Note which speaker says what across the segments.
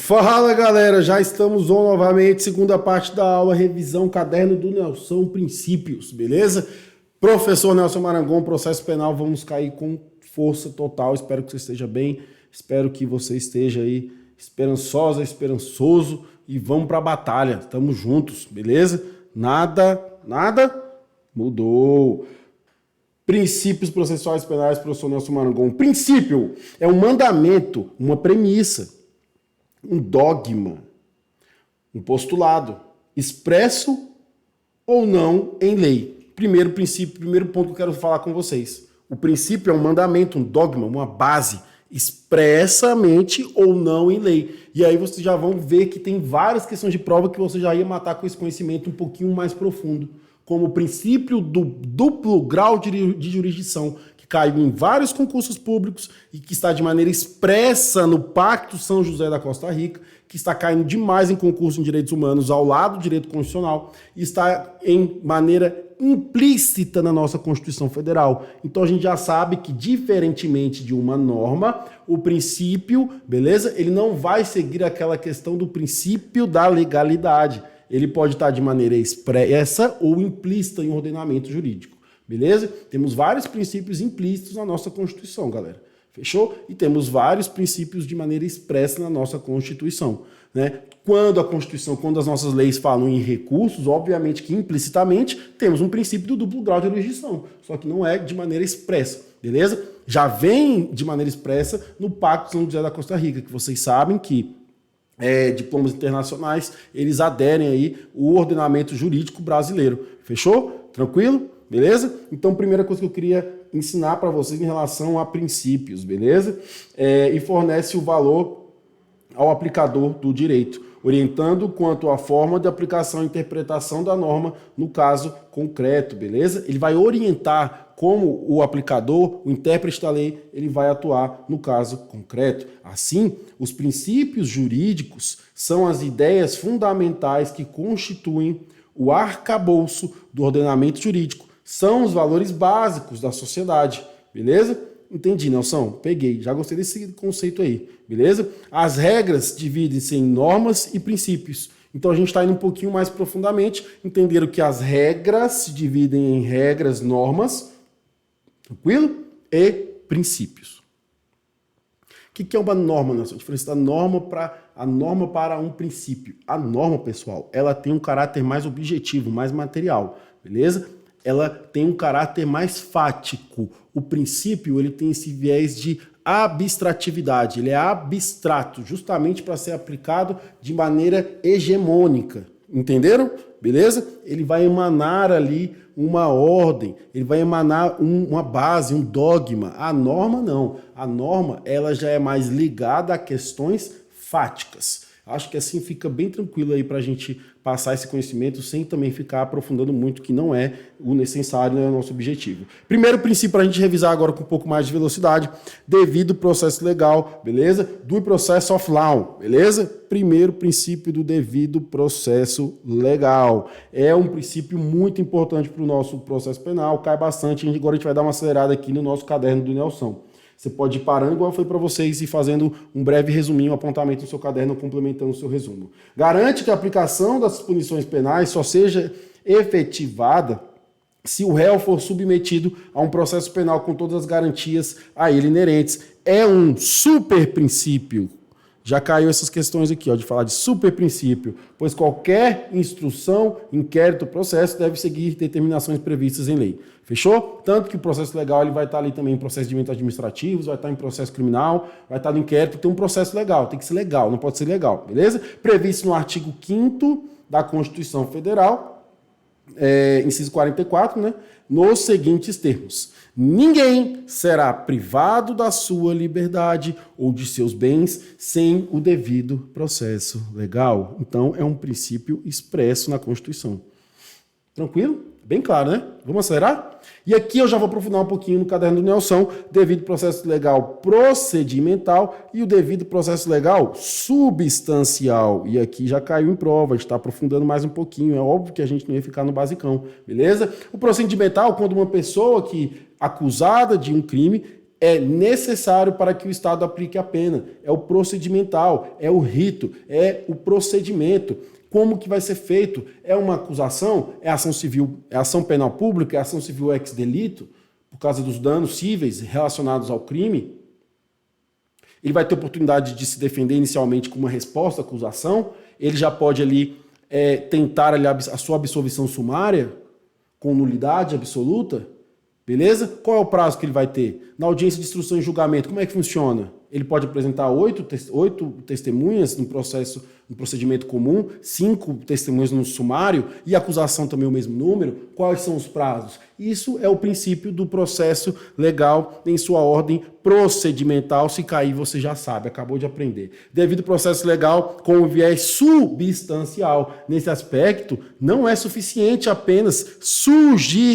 Speaker 1: Fala galera, já estamos on novamente, segunda parte da aula, revisão, caderno do Nelson, princípios, beleza? Professor Nelson Marangon, processo penal, vamos cair com força total, espero que você esteja bem, espero que você esteja aí esperançosa, esperançoso e vamos pra batalha, estamos juntos, beleza? Nada mudou. Princípios processuais penais, professor Nelson Marangon. Princípio é um mandamento, uma premissa, um dogma, um postulado, expresso ou não em lei. Primeiro princípio, primeiro ponto que eu quero falar com vocês. O princípio é um mandamento, um dogma, uma base, expressamente ou não em lei. E aí vocês já vão ver que tem várias questões de prova que você já ia matar com esse conhecimento um pouquinho mais profundo, como o princípio do duplo grau de jurisdição, que caiu em vários concursos públicos e que está de maneira expressa no Pacto São José da Costa Rica, que está caindo demais em concurso em direitos humanos ao lado do direito constitucional e está em maneira implícita na nossa Constituição Federal. Então a gente já sabe que, diferentemente de uma norma, o princípio, beleza? Ele não vai seguir aquela questão do princípio da legalidade. Ele pode estar de maneira expressa ou implícita em ordenamento jurídico, beleza? Temos vários princípios implícitos na nossa Constituição, galera. Fechou? E temos vários princípios de maneira expressa na nossa Constituição, né? Quando as nossas leis falam em recursos, obviamente que implicitamente temos um princípio do duplo grau de jurisdição, só que não é de maneira expressa, beleza? Já vem de maneira expressa no Pacto São José da Costa Rica, que vocês sabem que diplomas internacionais, eles aderem aí o ordenamento jurídico brasileiro. Fechou? Tranquilo? Beleza? Então, primeira coisa que eu queria ensinar para vocês em relação a princípios, beleza? E fornece o valor ao aplicador do direito, orientando quanto à forma de aplicação e interpretação da norma no caso concreto, beleza? Ele vai orientar como o aplicador, o intérprete da lei, ele vai atuar no caso concreto. Assim, os princípios jurídicos são as ideias fundamentais que constituem o arcabouço do ordenamento jurídico, são os valores básicos da sociedade, beleza? Entendi, Nelson? Peguei, já gostei desse conceito aí, beleza? As regras dividem-se em normas e princípios. Então a gente está indo um pouquinho mais profundamente, entenderam que as regras se dividem em regras, normas, tranquilo? E princípios. O que é uma norma, Nelson? A diferença da norma para um princípio. A norma, pessoal, ela tem um caráter mais objetivo, mais material, beleza? Ela tem um caráter mais fático. O princípio, ele tem esse viés de abstratividade, ele é abstrato, justamente para ser aplicado de maneira hegemônica. Entenderam? Beleza? Ele vai emanar ali uma ordem, ele vai emanar uma base, um dogma. A norma não. A norma, ela já é mais ligada a questões fáticas. Acho que assim fica bem tranquilo aí para a gente passar esse conhecimento sem também ficar aprofundando muito, que não é o necessário, não é o nosso objetivo. Primeiro princípio para a gente revisar agora com um pouco mais de velocidade, devido processo legal, beleza? Due process of law, beleza? Primeiro princípio do devido processo legal. É um princípio muito importante para o nosso processo penal, cai bastante, agora a gente vai dar uma acelerada aqui no nosso caderno do Nelson. Você pode ir parando, igual foi para vocês, e fazendo um breve resuminho, um apontamento no seu caderno, complementando o seu resumo. Garante que a aplicação das punições penais só seja efetivada se o réu for submetido a um processo penal com todas as garantias a ele inerentes. É um super princípio. Já caiu essas questões aqui, ó, de falar de super princípio, pois qualquer instrução, inquérito, processo deve seguir determinações previstas em lei. Fechou? Tanto que o processo legal ele vai estar ali também em procedimentos administrativos, vai estar em processo criminal, vai estar no inquérito, tem um processo legal, tem que ser legal, não pode ser legal, beleza? Previsto no artigo 5º da Constituição Federal, inciso 44, né? Nos seguintes termos: ninguém será privado da sua liberdade ou de seus bens sem o devido processo legal. Então, é um princípio expresso na Constituição. Tranquilo? Bem claro, né? Vamos acelerar? E aqui eu já vou aprofundar um pouquinho no caderno do Nelson, devido processo legal procedimental e o devido processo legal substancial. E aqui já caiu em prova, a gente está aprofundando mais um pouquinho. É óbvio que a gente não ia ficar no basicão, beleza? O procedimental, quando uma pessoa que acusada de um crime é necessário para que o Estado aplique a pena. É o procedimental, é o rito, é o procedimento. Como que vai ser feito? É uma acusação? É ação civil? É ação penal pública? É ação civil ex delito? Por causa dos danos cíveis relacionados ao crime? Ele vai ter oportunidade de se defender inicialmente com uma resposta à acusação? Ele já pode ali tentar ali, a sua absolvição sumária com nulidade absoluta? Beleza? Qual é o prazo que ele vai ter? Na audiência de instrução e julgamento, como é que funciona? Ele pode apresentar 8 testemunhas no procedimento comum, 5 testemunhas no sumário e a acusação também o mesmo número. Quais são os prazos? Isso é o princípio do processo legal em sua ordem procedimental. Se cair, você já sabe, acabou de aprender. Devido processo legal com o viés substancial. Nesse aspecto, não é suficiente apenas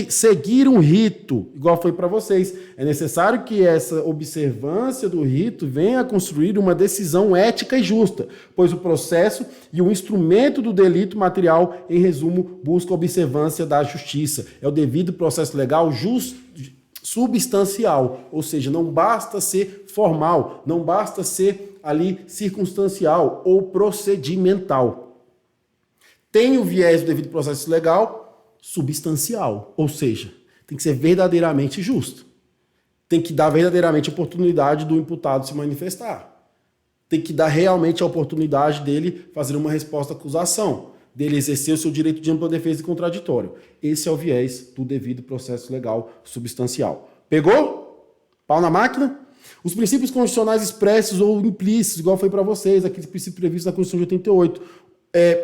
Speaker 1: seguir um rito, igual foi para vocês. É necessário que essa observância do rito venha a construir uma decisão ética e justa, pois o processo e o instrumento do delito material, em resumo, busca a observância da justiça. É o devido processo legal substancial, ou seja, não basta ser formal, não basta ser ali circunstancial ou procedimental. Tem o viés do devido processo legal substancial, ou seja, tem que ser verdadeiramente justo. Tem que dar verdadeiramente a oportunidade do imputado se manifestar. Tem que dar realmente a oportunidade dele fazer uma resposta à acusação, dele exercer o seu direito de ampla defesa e contraditório. Esse é o viés do devido processo legal substancial. Pegou? Pau na máquina? Os princípios constitucionais expressos ou implícitos, igual foi para vocês, aqueles princípios previstos na Constituição de 88.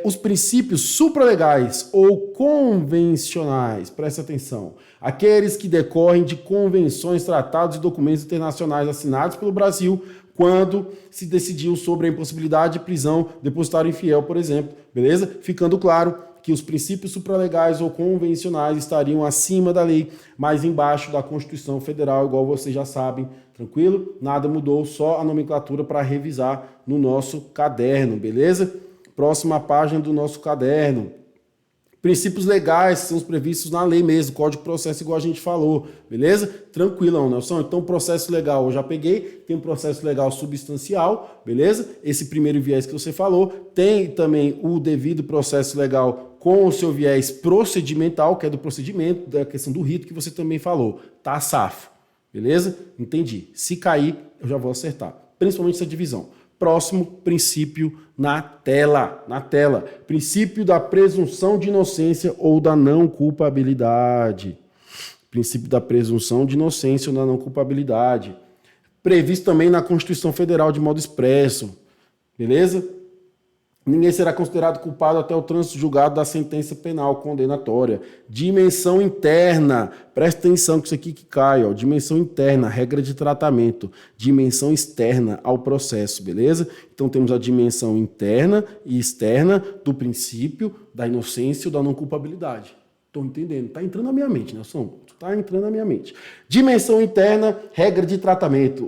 Speaker 1: Os princípios supralegais ou convencionais, presta atenção, aqueles que decorrem de convenções, tratados e documentos internacionais assinados pelo Brasil quando se decidiu sobre a impossibilidade de prisão depositário infiel, por exemplo, beleza? Ficando claro que os princípios supralegais ou convencionais estariam acima da lei, mas embaixo da Constituição Federal, igual vocês já sabem, tranquilo? Nada mudou, só a nomenclatura para revisar no nosso caderno, beleza? Próxima página do nosso caderno. Princípios legais são os previstos na lei mesmo, Código de Processo, igual a gente falou, beleza? Tranquilão, Nelson. Então, processo legal eu já peguei, tem um processo legal substancial, beleza? Esse primeiro viés que você falou. Tem também o devido processo legal com o seu viés procedimental, que é do procedimento, da questão do rito que você também falou. Tá safo, beleza? Entendi. Se cair, eu já vou acertar. Principalmente essa divisão. Próximo princípio na tela. Princípio da presunção de inocência ou da não culpabilidade. Princípio da presunção de inocência ou da não culpabilidade. Previsto também na Constituição Federal de modo expresso. Beleza? Ninguém será considerado culpado até o trânsito julgado da sentença penal condenatória. Dimensão interna. Presta atenção que isso aqui que cai, ó. Dimensão interna, regra de tratamento. Dimensão externa ao processo, beleza? Então temos a dimensão interna e externa do princípio da inocência ou da não culpabilidade. Estou entendendo. Está entrando na minha mente, Nelson. Está entrando na minha mente. Dimensão interna, regra de tratamento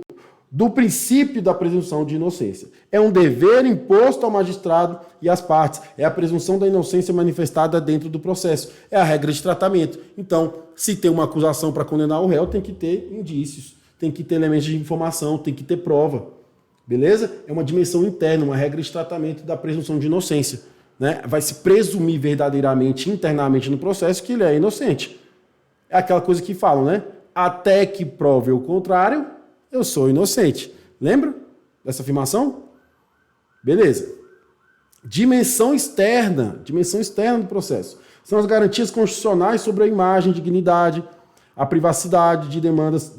Speaker 1: do princípio da presunção de inocência. É um dever imposto ao magistrado e às partes. É a presunção da inocência manifestada dentro do processo. É a regra de tratamento. Então, se tem uma acusação para condenar o réu, tem que ter indícios, tem que ter elementos de informação, tem que ter prova. Beleza? É uma dimensão interna, uma regra de tratamento da presunção de inocência. Né? Vai se presumir verdadeiramente, internamente no processo, que ele é inocente. É aquela coisa que falam, né? Até que prove o contrário, eu sou inocente. Lembra dessa afirmação? Beleza. Dimensão externa do processo. São as garantias constitucionais sobre a imagem, dignidade, a privacidade de demandas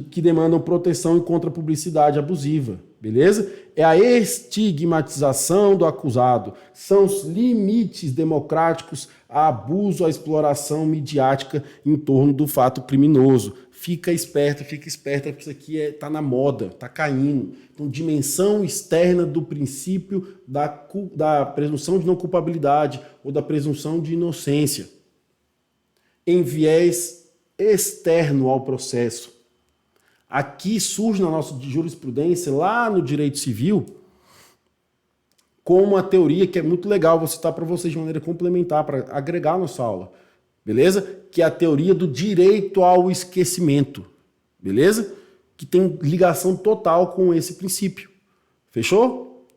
Speaker 1: que demandam proteção e contra a publicidade abusiva. Beleza? É a estigmatização do acusado. São os limites democráticos a abuso, a exploração midiática em torno do fato criminoso. Fica esperto, porque isso aqui tá na moda, tá caindo. Então, dimensão externa do princípio da presunção de não culpabilidade ou da presunção de inocência. Em viés externo ao processo. Aqui surge na nossa jurisprudência, lá no direito civil, com uma teoria que é muito legal, vou citar para vocês de maneira complementar, para agregar a nossa aula. Beleza? Que é a teoria do direito ao esquecimento. Beleza? que tem ligação total com esse princípio. Fechou?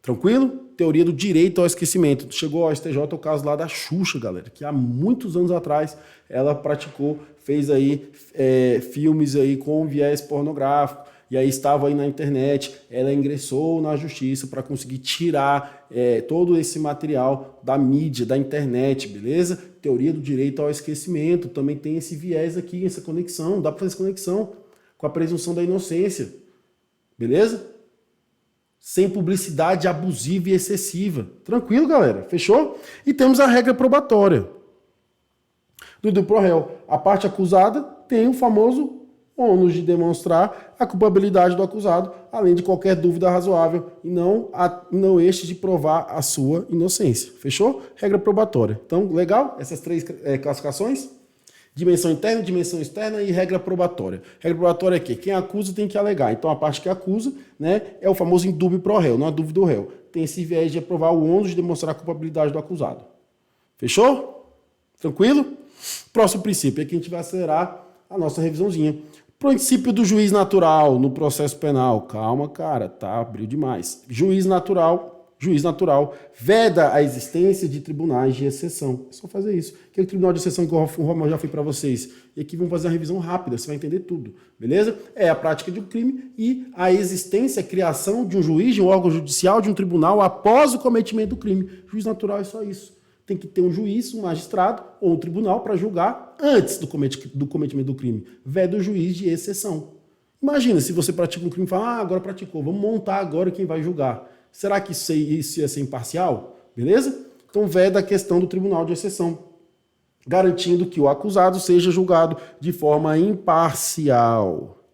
Speaker 1: Tranquilo? Teoria do direito ao esquecimento. Chegou ao STJ o caso lá da Xuxa, galera, que há muitos anos atrás ela praticou, fez aí filmes aí com viés pornográfico, e aí estava aí na internet, ela ingressou na justiça para conseguir tirar todo esse material da mídia, da internet, beleza? Teoria do direito ao esquecimento, também tem esse viés aqui, essa conexão, dá para fazer essa conexão com a presunção da inocência, beleza? Sem publicidade abusiva e excessiva. Tranquilo, galera? Fechou? E temos a regra probatória do pro réu. A parte acusada tem o famoso ônus de demonstrar a culpabilidade do acusado, além de qualquer dúvida razoável, e não este de provar a sua inocência. Fechou? Regra probatória. Então, legal? Essas três classificações? Dimensão interna, dimensão externa e regra probatória. Regra probatória é que quem acusa tem que alegar. Então, a parte que acusa, né, é o famoso indúbio pro réu, não a dúvida do réu. Tem esse viés de aprovar o ônus de demonstrar a culpabilidade do acusado. Fechou? Tranquilo? Próximo princípio, aqui a gente vai acelerar a nossa revisãozinha. Princípio do juiz natural no processo penal. Calma, cara, tá, abriu demais. Juiz natural veda a existência de tribunais de exceção. É só fazer isso. Que é o tribunal de exceção que o Romão já fez para vocês. E aqui vamos fazer uma revisão rápida, você vai entender tudo, beleza? É a prática de um crime e a existência, a criação de um juiz, de um órgão judicial, de um tribunal após o cometimento do crime. Juiz natural é só isso. Tem que ter um juiz, um magistrado ou um tribunal para julgar antes do cometimento do crime. Veda o juiz de exceção. Imagina se você pratica um crime e fala, agora praticou, vamos montar agora quem vai julgar. Será que isso ia ser imparcial? Beleza? Então veda a questão do tribunal de exceção, garantindo que o acusado seja julgado de forma imparcial,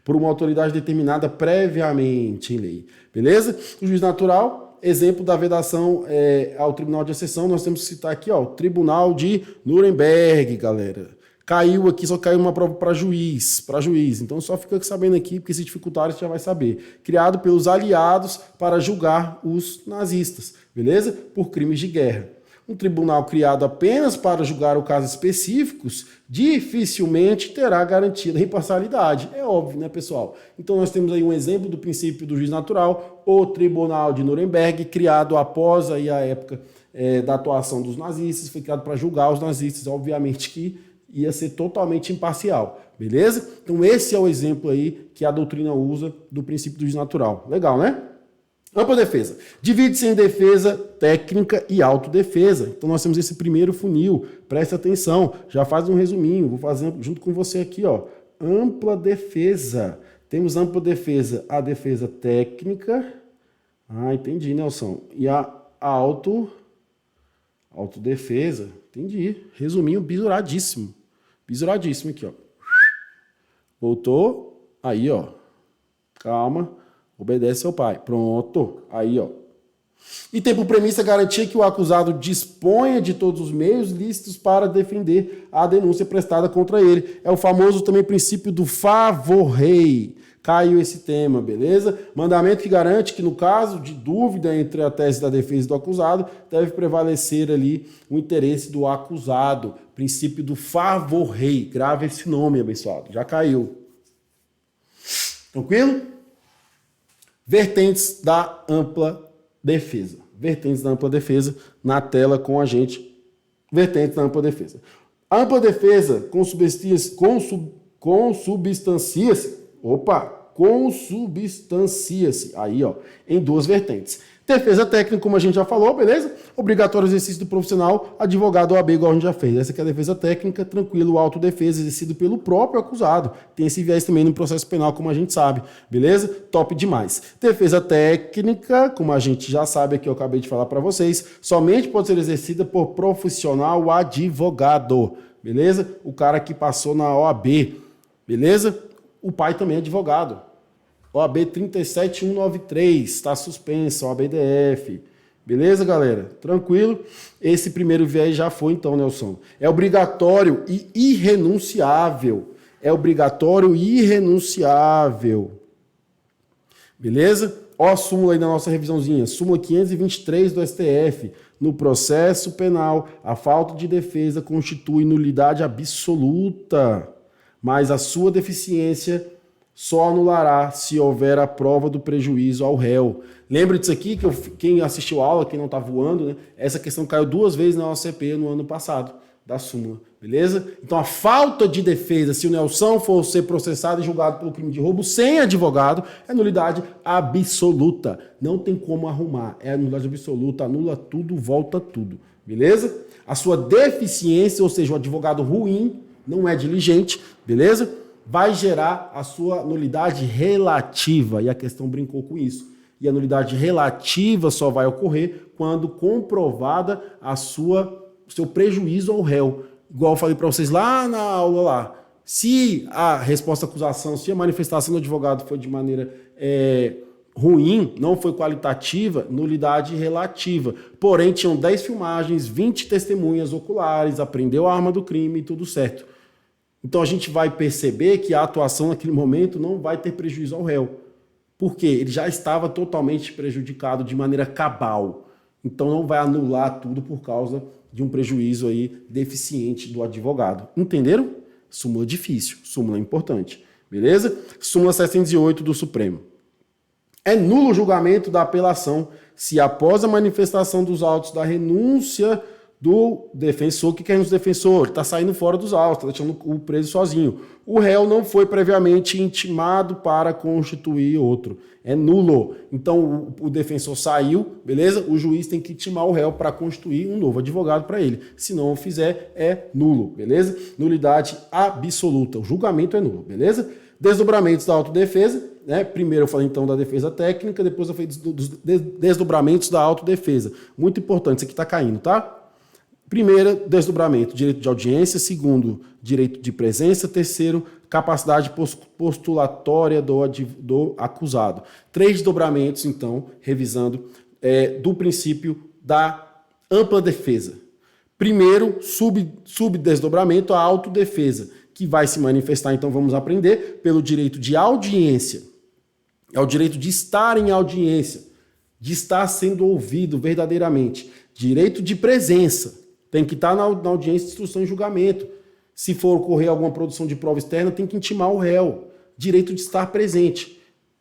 Speaker 1: por uma autoridade determinada previamente em lei. Beleza? O juiz natural... Exemplo da vedação ao tribunal de exceção, nós temos que citar aqui, ó, o Tribunal de Nuremberg, galera. Caiu aqui, só caiu uma prova para juiz. Então só fica sabendo aqui, porque se dificultar você já vai saber. Criado pelos aliados para julgar os nazistas, beleza? Por crimes de guerra. Um tribunal criado apenas para julgar o casos específicos dificilmente terá garantida a imparcialidade. É óbvio, né, pessoal? Então nós temos aí um exemplo do princípio do juiz natural, o Tribunal de Nuremberg, criado após aí a época da atuação dos nazistas, foi criado para julgar os nazistas, obviamente que ia ser totalmente imparcial, beleza? Então esse é o exemplo aí que a doutrina usa do princípio do juiz natural. Legal, né? Ampla defesa. Divide-se em defesa técnica e autodefesa. Então nós temos esse primeiro funil. Presta atenção. Já faz um resuminho. Vou fazer junto com você aqui, ó. Ampla defesa. Temos ampla defesa, a defesa técnica. Ah, entendi, Nelson. E a autodefesa. Entendi. Resuminho bisuradíssimo. Bisuradíssimo aqui, ó. Voltou. Aí, ó. Calma. Obedece ao pai. Pronto. Aí, ó. E tem por premissa garantir que o acusado disponha de todos os meios lícitos para defender a denúncia prestada contra ele. É o famoso também princípio do favor rei. Caiu esse tema, beleza? Mandamento que garante que no caso de dúvida entre a tese da defesa e do acusado, deve prevalecer ali o interesse do acusado. Princípio do favor rei. Grave esse nome, abençoado. Já caiu. Tranquilo? Vertentes da ampla defesa. Vertentes da ampla defesa na tela com a gente. Vertentes da ampla defesa. A ampla defesa consubstancia-se aí, ó, em duas vertentes. Defesa técnica, como a gente já falou, beleza? Obrigatório exercício do profissional, advogado OAB, igual a gente já fez. Essa aqui é a defesa técnica, tranquilo, autodefesa, exercido pelo próprio acusado. Tem esse viés também no processo penal, como a gente sabe, beleza? Top demais. Defesa técnica, como a gente já sabe aqui, eu acabei de falar para vocês, somente pode ser exercida por profissional advogado, beleza? O cara que passou na OAB, beleza? O pai também é advogado. OAB 37193, está suspensa, OAB-DF. Beleza, galera? Tranquilo? Esse primeiro viés já foi, então, Nelson. É obrigatório e irrenunciável. É obrigatório e irrenunciável. Beleza? Ó a súmula aí da nossa revisãozinha. Súmula 523 do STF. No processo penal, a falta de defesa constitui nulidade absoluta, mas a sua deficiência só anulará se houver a prova do prejuízo ao réu. Lembra disso aqui, que quem assistiu a aula, quem não está voando, né? Essa questão caiu 2 vezes na OCP no ano passado, da súmula, beleza? Então a falta de defesa, se o Nelson for ser processado e julgado pelo crime de roubo sem advogado, é nulidade absoluta. Não tem como arrumar, é nulidade absoluta, anula tudo, volta tudo, beleza? A sua deficiência, ou seja, o advogado ruim, não é diligente, beleza? Vai gerar a sua nulidade relativa, e a questão brincou com isso. E a nulidade relativa só vai ocorrer quando comprovada o seu prejuízo ao réu. Igual eu falei para vocês lá na aula lá. Se a resposta à acusação, se a manifestação do advogado foi de maneira ruim, não foi qualitativa, nulidade relativa. Porém, tinham 10 filmagens, 20 testemunhas oculares, apreendeu a arma do crime e tudo certo. Então a gente vai perceber que a atuação naquele momento não vai ter prejuízo ao réu. Por quê? Ele já estava totalmente prejudicado de maneira cabal. Então não vai anular tudo por causa de um prejuízo aí deficiente do advogado. Entenderam? Súmula difícil, súmula importante. Beleza? Súmula 708 do Supremo. É nulo o julgamento da apelação se após a manifestação dos autos da renúncia do defensor, o que é renúncia do defensor? Ele está saindo fora dos autos, está deixando o preso sozinho. O réu não foi previamente intimado para constituir outro. É nulo. Então o defensor saiu, beleza? O juiz tem que intimar o réu para constituir um novo advogado para ele. Se não o fizer, é nulo, beleza? Nulidade absoluta. O julgamento é nulo, beleza? Desdobramentos da autodefesa, né? Primeiro eu falei então da defesa técnica, depois eu falei dos desdobramentos da autodefesa. Muito importante, isso aqui está caindo, tá? Primeiro, desdobramento, direito de audiência. Segundo, direito de presença. Terceiro, capacidade postulatória do acusado. 3 desdobramentos, então, revisando, do princípio da ampla defesa. Primeiro, subdesdobramento, a autodefesa, que vai se manifestar, então vamos aprender, pelo direito de audiência. É o direito de estar em audiência, de estar sendo ouvido verdadeiramente. Direito de presença. Tem que estar na audiência de instrução e julgamento. Se for ocorrer alguma produção de prova externa, tem que intimar o réu. Direito de estar presente.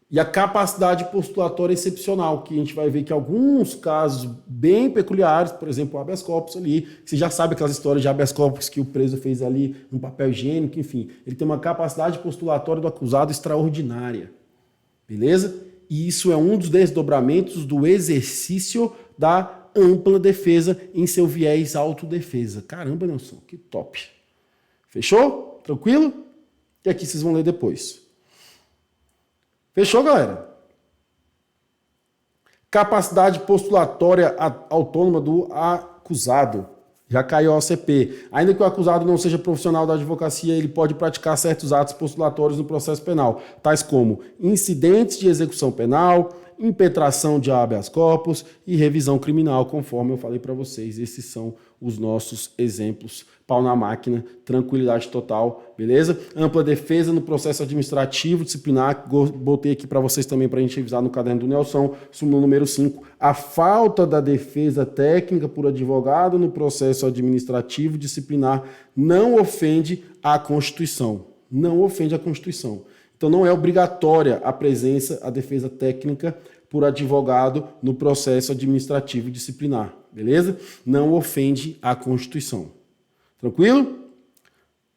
Speaker 1: E a capacidade postulatória excepcional, que a gente vai ver que alguns casos bem peculiares, por exemplo, o habeas corpus ali, você já sabe aquelas histórias de habeas corpus que o preso fez ali no papel higiênico, enfim. Ele tem uma capacidade postulatória do acusado extraordinária. Beleza? E isso é um dos desdobramentos do exercício da ampla defesa em seu viés autodefesa. Caramba, Nelson, que top. Fechou? Tranquilo? E aqui vocês vão ler depois. Fechou, galera? Capacidade postulatória autônoma do acusado. Já caiu a OCP. Ainda que o acusado não seja profissional da advocacia, ele pode praticar certos atos postulatórios no processo penal, tais como incidentes de execução penal, impetração de habeas corpus e revisão criminal, conforme eu falei para vocês. Esses são os nossos exemplos. Pau na máquina, tranquilidade total, beleza? Ampla defesa no processo administrativo disciplinar, botei aqui para vocês também para a gente revisar no caderno do Nelson, súmula número 5. A falta da defesa técnica por advogado no processo administrativo disciplinar não ofende a Constituição. Não ofende a Constituição. Então não é obrigatória a presença, a defesa técnica por advogado no processo administrativo disciplinar, beleza? Não ofende a Constituição. Tranquilo?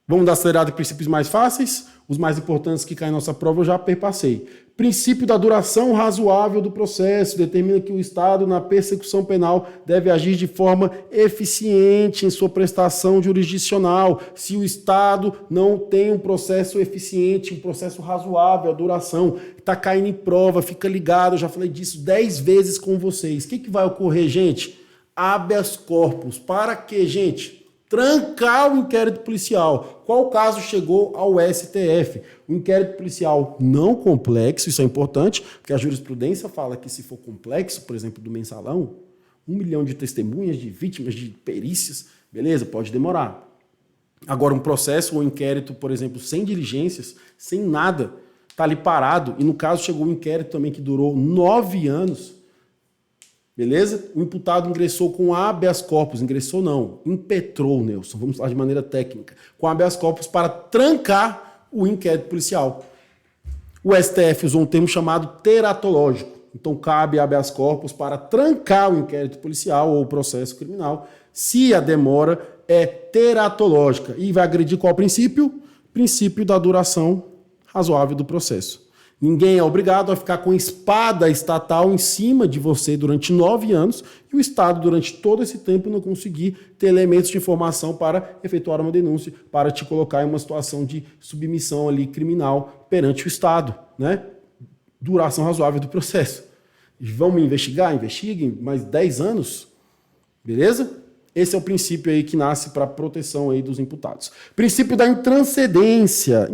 Speaker 1: Vamos dar acelerado em princípios mais fáceis? Os mais importantes que caem na nossa prova eu já perpassei. Princípio da duração razoável do processo determina que o Estado, na persecução penal, deve agir de forma eficiente em sua prestação jurisdicional. Se o Estado não tem um processo eficiente, um processo razoável, a duração está caindo em prova, fica ligado, eu já falei disso 10 vezes com vocês. O que vai ocorrer, gente? Habeas corpus. Para quê, gente? Trancar o inquérito policial. Qual caso chegou ao STF? O inquérito policial não complexo, isso é importante, porque a jurisprudência fala que se for complexo, por exemplo, do mensalão, 1 milhão de testemunhas, de vítimas, de perícias, beleza, pode demorar. Agora, um processo ou inquérito, por exemplo, sem diligências, sem nada, está ali parado, e no caso chegou um inquérito também que durou 9 anos, beleza? O imputado ingressou com habeas corpus, ingressou não, impetrou, Nelson, vamos falar de maneira técnica, com habeas corpus para trancar o inquérito policial. O STF usou um termo chamado teratológico. Então, cabe habeas corpus para trancar o inquérito policial ou o processo criminal se a demora é teratológica. E vai agredir qual princípio? Princípio da duração razoável do processo. Ninguém é obrigado a ficar com espada estatal em cima de você durante 9 anos e o Estado, durante todo esse tempo, não conseguir ter elementos de informação para efetuar uma denúncia, para te colocar em uma situação de submissão ali criminal perante o Estado, né? Duração razoável do processo. Vão me investigar? Investiguem mais 10 anos, beleza? Esse é o princípio aí que nasce para a proteção aí dos imputados. Princípio da intranscendência.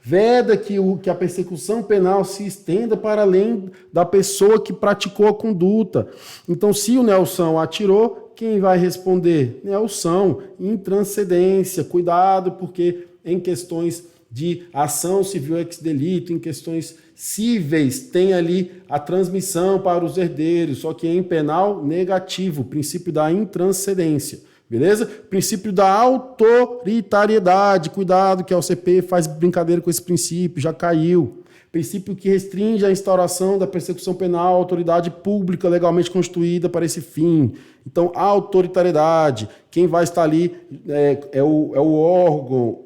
Speaker 1: Veda que a persecução penal se estenda para além da pessoa que praticou a conduta. Então, se o Nelson atirou, quem vai responder? Nelson. Intranscendência. Cuidado, porque em questões de ação civil ex delito, em questões cíveis, tem ali a transmissão para os herdeiros, só que em penal, negativo, princípio da intranscendência, beleza? Princípio da autoritariedade, cuidado que a OCP faz brincadeira com esse princípio, já caiu. Princípio que restringe a instauração da persecução penal à autoridade pública legalmente constituída para esse fim. Então, a autoritariedade, quem vai estar ali é o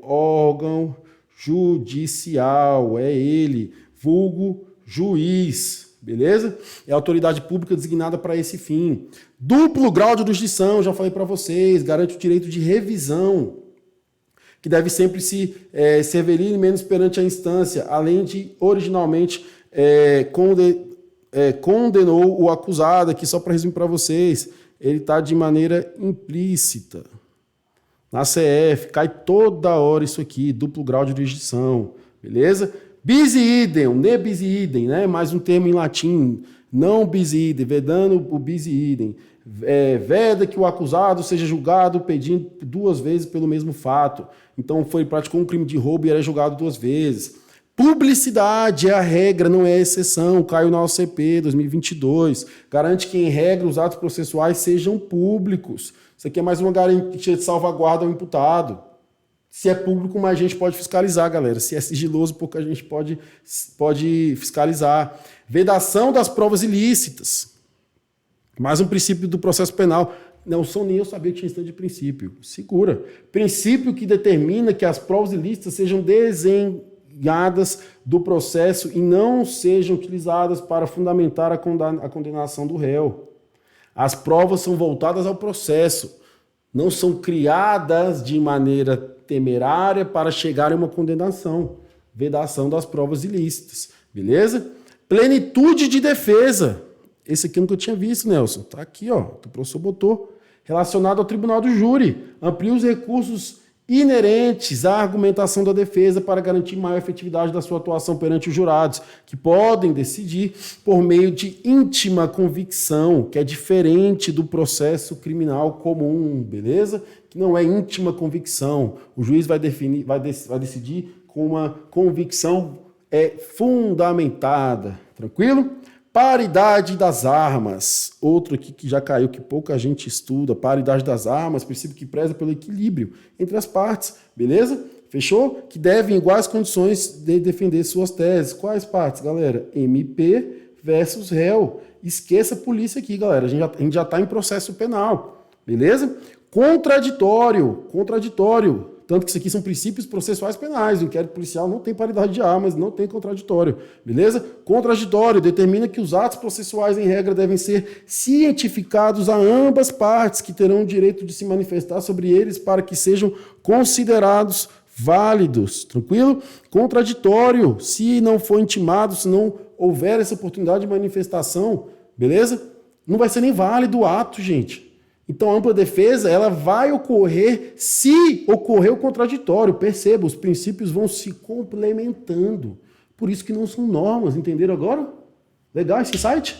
Speaker 1: órgão judicial, é ele, vulgo juiz, beleza? É a autoridade pública designada para esse fim. Duplo grau de jurisdição, já falei para vocês, garante o direito de revisão, que deve sempre se servir menos perante a instância, além de originalmente condenou o acusado, aqui só para resumir para vocês, ele está de maneira implícita. Na CF, cai toda hora isso aqui, duplo grau de jurisdição, beleza? Bis idem, ne bis idem, né? Mais um termo em latim, não bis idem, vedando o bis idem. Veda que o acusado seja julgado pedindo 2 vezes pelo mesmo fato. Então, praticou um crime de roubo e era julgado 2 vezes. Publicidade é a regra, não é a exceção, caiu na OCP 2022. Garante que, em regra, os atos processuais sejam públicos. Isso aqui é mais uma garantia de salvaguarda ao imputado. Se é público, mais gente pode fiscalizar, galera. Se é sigiloso, pouca gente pode fiscalizar. Vedação das provas ilícitas. Mais um princípio do processo penal. Nem eu sabia que tinha instante de princípio. Segura. Princípio que determina que as provas ilícitas sejam desenhadas do processo e não sejam utilizadas para fundamentar a condenação do réu. As provas são voltadas ao processo, não são criadas de maneira temerária para chegar a uma condenação. Vedação das provas ilícitas, beleza? Plenitude de defesa. Esse aqui eu nunca tinha visto, Nelson. Tá aqui, ó. O professor botou. Relacionado ao tribunal do júri. Amplia os recursos inerentes à argumentação da defesa para garantir maior efetividade da sua atuação perante os jurados, que podem decidir por meio de íntima convicção, que é diferente do processo criminal comum, beleza? Que não é íntima convicção. O juiz vai decidir com uma convicção fundamentada, tranquilo? Paridade das armas. Outro aqui que já caiu, que pouca gente estuda. Paridade das armas, princípio que preza pelo equilíbrio entre as partes. Beleza? Fechou? Que devem iguais condições de defender suas teses. Quais partes, galera? MP versus réu. Esqueça a polícia aqui, galera. A gente já está em processo penal. Beleza? Contraditório. Tanto que isso aqui são princípios processuais penais. O inquérito policial não tem paridade de armas, não tem contraditório. Beleza? Contraditório determina que os atos processuais, em regra, devem ser cientificados a ambas partes, que terão o direito de se manifestar sobre eles para que sejam considerados válidos. Tranquilo? Contraditório, se não for intimado, se não houver essa oportunidade de manifestação, beleza? Não vai ser nem válido o ato, gente. Então, a ampla defesa ela vai ocorrer se ocorrer o contraditório. Perceba, os princípios vão se complementando. Por isso que não são normas, entenderam agora? Legal esse site?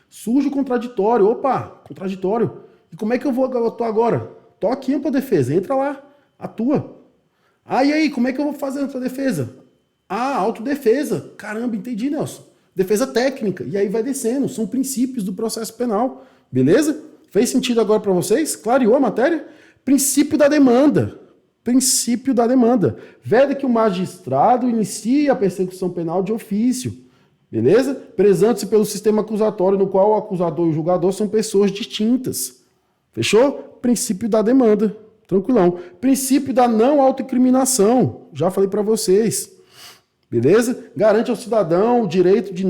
Speaker 1: Surge o contraditório. Opa, contraditório. E como é que eu vou atuar agora? Tô aqui ampla defesa, entra lá, atua. Ah, e aí, como é que eu vou fazer a ampla defesa? Ah, autodefesa. Caramba, entendi, Nelson. Defesa técnica. E aí vai descendo. São princípios do processo penal. Beleza? Fez sentido agora para vocês? Clareou a matéria? Princípio da demanda. Princípio da demanda. Veda que o magistrado inicie a persecução penal de ofício. Beleza? Prezando-se pelo sistema acusatório, no qual o acusador e o julgador são pessoas distintas. Fechou? Princípio da demanda. Tranquilão. Princípio da não autoincriminação. Já falei para vocês. Beleza? Garante ao cidadão o direito de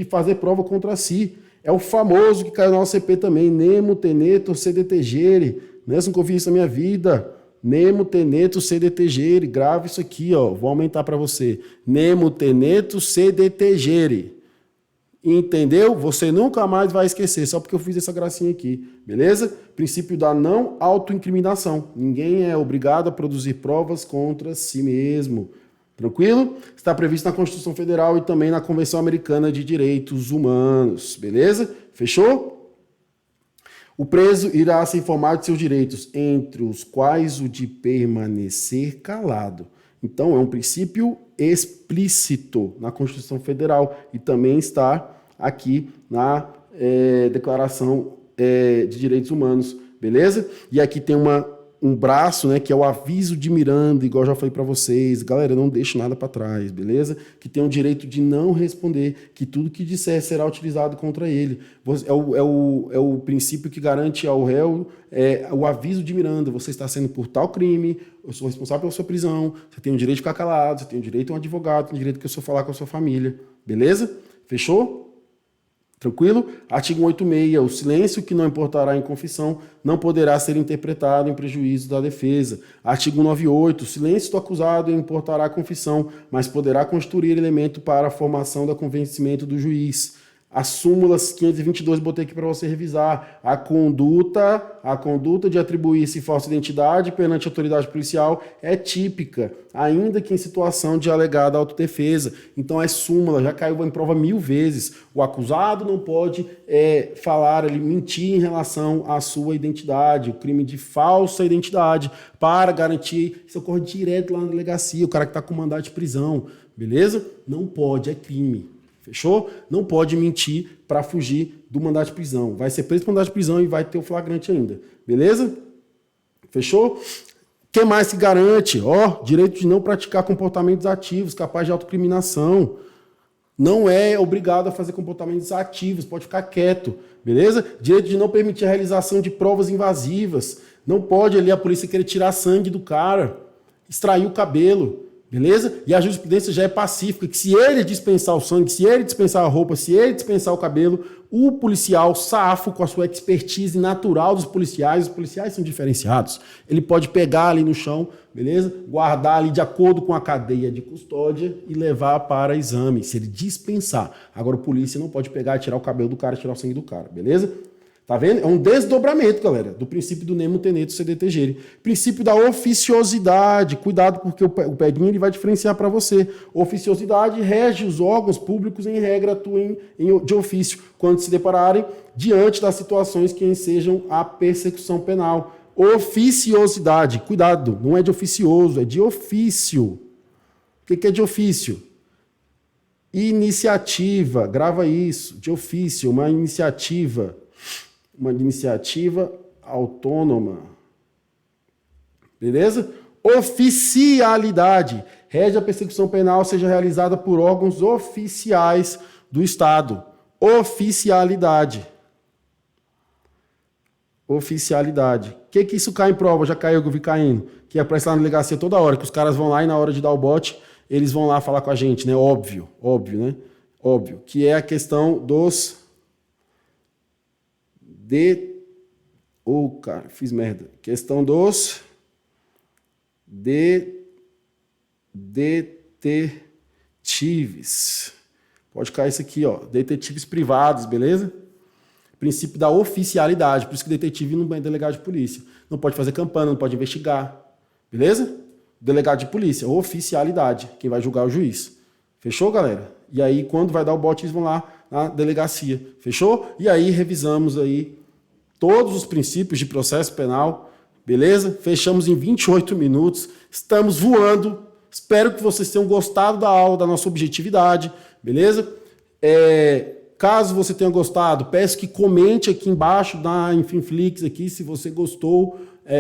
Speaker 1: fazer prova contra si. É o famoso que caiu na OCP também. Nemo, teneto, sedetegere. Nessa nunca ouvi isso na minha vida. Nemo, teneto, sedetegere. Grave isso aqui, ó. Vou aumentar para você. Nemo, teneto, sedetegere. Entendeu? Você nunca mais vai esquecer, só porque eu fiz essa gracinha aqui. Beleza? Princípio da não autoincriminação. Ninguém é obrigado a produzir provas contra si mesmo. Tranquilo? Está previsto na Constituição Federal e também na Convenção Americana de Direitos Humanos. Beleza? Fechou? O preso irá se informar de seus direitos, entre os quais o de permanecer calado. Então, é um princípio explícito na Constituição Federal e também está aqui na Declaração de Direitos Humanos. Beleza? E aqui tem um braço, né, que é o aviso de Miranda, igual eu já falei para vocês. Galera, não deixe nada para trás, beleza? Que tem o direito de não responder, que tudo que disser será utilizado contra ele. É o princípio que garante ao réu o aviso de Miranda. Você está sendo por tal crime, eu sou responsável pela sua prisão, você tem o direito de ficar calado, você tem o direito a um advogado, tem o direito de eu falar com a sua família. Beleza? Fechou? Tranquilo? Artigo 186. O silêncio que não importará em confissão não poderá ser interpretado em prejuízo da defesa. Artigo 198. O silêncio do acusado importará a confissão, mas poderá constituir elemento para a formação do convencimento do juiz. As súmulas 522 botei aqui para você revisar. A conduta de atribuir-se falsa identidade perante a autoridade policial é típica, ainda que em situação de alegada autodefesa. Então é súmula, já caiu em prova 1000 vezes. O acusado não pode mentir em relação à sua identidade, o crime de falsa identidade, para garantir, isso ocorre direto lá na delegacia, o cara que está com mandado de prisão, beleza? Não pode, é crime. Fechou? Não pode mentir para fugir do mandado de prisão. Vai ser preso por mandado de prisão e vai ter o flagrante ainda. Beleza? Fechou? O que mais que garante? Direito de não praticar comportamentos ativos, capazes de autocriminação. Não é obrigado a fazer comportamentos ativos, pode ficar quieto. Beleza? Direito de não permitir a realização de provas invasivas. Não pode ali a polícia querer tirar sangue do cara, extrair o cabelo. Beleza? E a jurisprudência já é pacífica, que se ele dispensar o sangue, se ele dispensar a roupa, se ele dispensar o cabelo, o policial safo, com a sua expertise natural dos policiais, os policiais são diferenciados, ele pode pegar ali no chão, beleza? Guardar ali de acordo com a cadeia de custódia e levar para exame, se ele dispensar. Agora o polícia não pode pegar e tirar o cabelo do cara, tirar o sangue do cara, beleza? Tá vendo? É um desdobramento, galera, do princípio do nemo, teneto, sedetegere. Princípio da oficiosidade. Cuidado, porque o Pedrinho ele vai diferenciar para você. Oficiosidade rege os órgãos públicos, em regra, atuem de ofício, quando se depararem diante das situações que ensejam a persecução penal. Oficiosidade. Cuidado, não é de oficioso, é de ofício. O que é de ofício? Iniciativa. Grava isso. De ofício, uma iniciativa autônoma. Beleza? Oficialidade. Rege a persecução penal seja realizada por órgãos oficiais do Estado. Oficialidade. Oficialidade. O que isso cai em prova? Já caiu, que eu vi caindo. Que é para estar na delegacia toda hora, que os caras vão lá e na hora de dar o bote, eles vão lá falar com a gente, né? Óbvio, né? Óbvio. Que é a questão dos... cara, fiz merda. Questão dos detetives. Pode cair isso aqui, detetives privados, beleza? Princípio da oficialidade, por isso que detetive não é delegado de polícia. Não pode fazer campanha, não pode investigar, beleza? Delegado de polícia, oficialidade, quem vai julgar é o juiz. Fechou, galera? E aí, quando vai dar o bote, eles vão lá na delegacia. Fechou? E aí, revisamos aí todos os princípios de processo penal, beleza? Fechamos em 28 minutos, estamos voando. Espero que vocês tenham gostado da aula, da nossa objetividade, beleza? Caso você tenha gostado, peço que comente aqui embaixo na Infinflix aqui, se você gostou,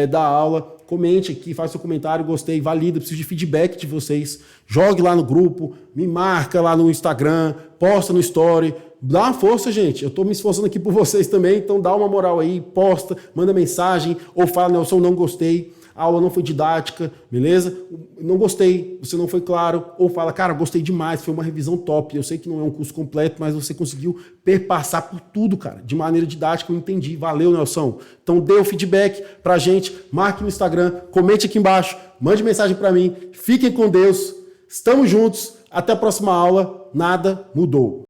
Speaker 1: da aula. Comente aqui, faça seu comentário, gostei, valida, preciso de feedback de vocês. Jogue lá no grupo, me marca lá no Instagram, posta no story. Dá uma força, gente. Eu tô me esforçando aqui por vocês também, então dá uma moral aí, posta, manda mensagem, ou fala, Nelson, não gostei, a aula não foi didática, beleza? Não gostei, você não foi claro, ou fala, cara, gostei demais, foi uma revisão top. Eu sei que não é um curso completo, mas você conseguiu perpassar por tudo, cara, de maneira didática, eu entendi. Valeu, Nelson. Então dê o feedback pra gente, marque no Instagram, comente aqui embaixo, mande mensagem pra mim. Fiquem com Deus, estamos juntos, até a próxima aula, nada mudou.